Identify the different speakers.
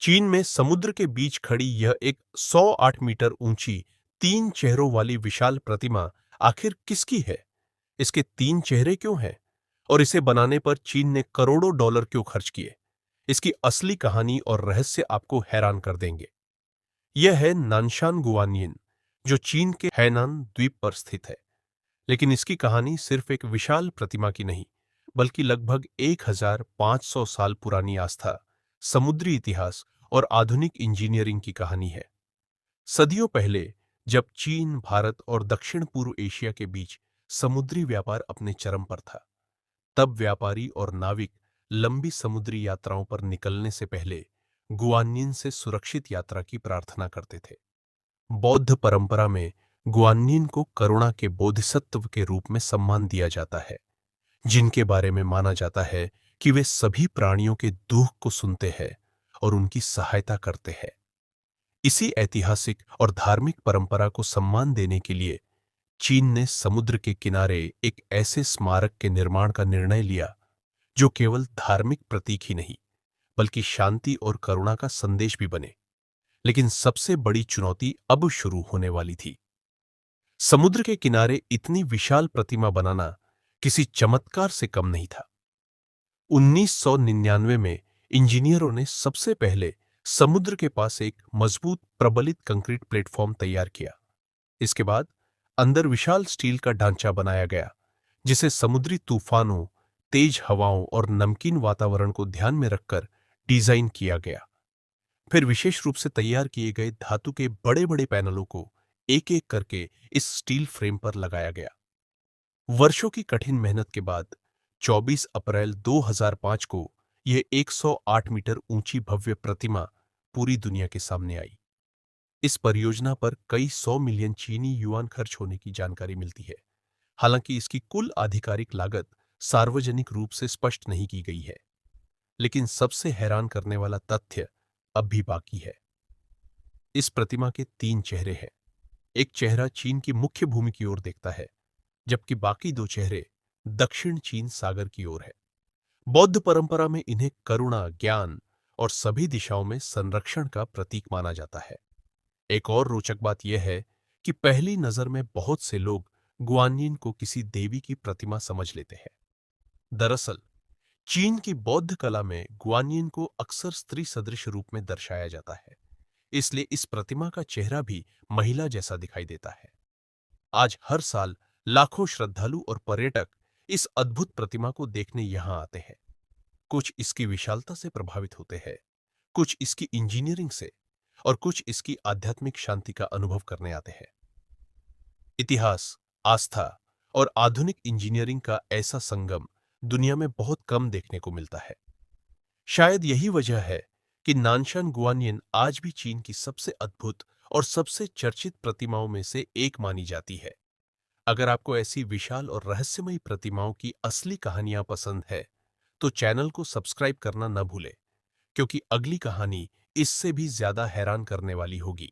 Speaker 1: चीन में समुद्र के बीच खड़ी यह एक 108 मीटर ऊंची 3 चेहरों वाली विशाल प्रतिमा आखिर किसकी है? इसके 3 चेहरे क्यों हैं? और इसे बनाने पर चीन ने करोड़ों डॉलर क्यों खर्च किए? इसकी असली कहानी और रहस्य आपको हैरान कर देंगे। यह है नानशान गुआनिन, जो चीन के हैनान द्वीप पर स्थित है। लेकिन इसकी कहानी सिर्फ एक विशाल प्रतिमा की नहीं, बल्कि लगभग 1500 साल पुरानी आस्था, समुद्री इतिहास और आधुनिक इंजीनियरिंग की कहानी है। सदियों पहले, जब चीन, भारत और दक्षिण पूर्व एशिया के बीच समुद्री व्यापार अपने चरम पर था, तब व्यापारी और नाविक लंबी समुद्री यात्राओं पर निकलने से पहले गुआनिन से सुरक्षित यात्रा की प्रार्थना करते थे। बौद्ध परंपरा में गुआनिन को करुणा के बोधिसत्व के रूप में सम्मान दिया जाता है, जिनके बारे में माना जाता है कि वे सभी प्राणियों के दुख को सुनते हैं और उनकी सहायता करते हैं। इसी ऐतिहासिक और धार्मिक परंपरा को सम्मान देने के लिए चीन ने समुद्र के किनारे एक ऐसे स्मारक के निर्माण का निर्णय लिया जो केवल धार्मिक प्रतीक ही नहीं, बल्कि शांति और करुणा का संदेश भी बने। लेकिन सबसे बड़ी चुनौती अब शुरू होने वाली थी। समुद्र के किनारे इतनी विशाल प्रतिमा बनाना किसी चमत्कार से कम नहीं था। 1999 में इंजीनियरों ने सबसे पहले समुद्र के पास एक मजबूत प्रबलित कंक्रीट प्लेटफॉर्म तैयार किया। इसके बाद अंदर विशाल स्टील का ढांचा बनाया गया, जिसे समुद्री तूफानों, तेज हवाओं और नमकीन वातावरण को ध्यान में रखकर डिजाइन किया गया। फिर विशेष रूप से तैयार किए गए धातु के बड़े बड़े पैनलों को एक एक करके इस स्टील फ्रेम पर लगाया गया। वर्षों की कठिन मेहनत के बाद 24 अप्रैल 2005 को यह 108 मीटर ऊंची भव्य प्रतिमा पूरी दुनिया के सामने आई। इस परियोजना पर कई 100 मिलियन चीनी युआन खर्च होने की जानकारी मिलती है। हालांकि इसकी कुल आधिकारिक लागत सार्वजनिक रूप से स्पष्ट नहीं की गई है। लेकिन सबसे हैरान करने वाला तथ्य अब भी बाकी है। इस प्रतिमा के 3 चेहरे हैं। एक चेहरा चीन की मुख्य भूमि की ओर देखता है, जबकि बाकी 2 चेहरे दक्षिण चीन सागर की ओर है। बौद्ध परंपरा में इन्हें करुणा, ज्ञान और सभी दिशाओं में संरक्षण का प्रतीक माना जाता है। एक और रोचक बात यह है कि पहली नजर में बहुत से लोग गुआनिन को किसी देवी की प्रतिमा समझ लेते हैं। दरअसल चीन की बौद्ध कला में गुआनिन को अक्सर स्त्री सदृश रूप में दर्शाया जाता है, इसलिए इस प्रतिमा का चेहरा भी महिला जैसा दिखाई देता है। आज हर साल लाखों श्रद्धालु और पर्यटक इस अद्भुत प्रतिमा को देखने यहां आते हैं। कुछ इसकी विशालता से प्रभावित होते हैं, कुछ इसकी इंजीनियरिंग से, और कुछ इसकी आध्यात्मिक शांति का अनुभव करने आते हैं। इतिहास, आस्था और आधुनिक इंजीनियरिंग का ऐसा संगम दुनिया में बहुत कम देखने को मिलता है। शायद यही वजह है कि नानशान गुआनिन आज भी चीन की सबसे अद्भुत और सबसे चर्चित प्रतिमाओं में से एक मानी जाती है। अगर आपको ऐसी विशाल और रहस्यमयी प्रतिमाओं की असली कहानियां पसंद है, तो चैनल को सब्सक्राइब करना न भूलें, क्योंकि अगली कहानी इससे भी ज्यादा हैरान करने वाली होगी।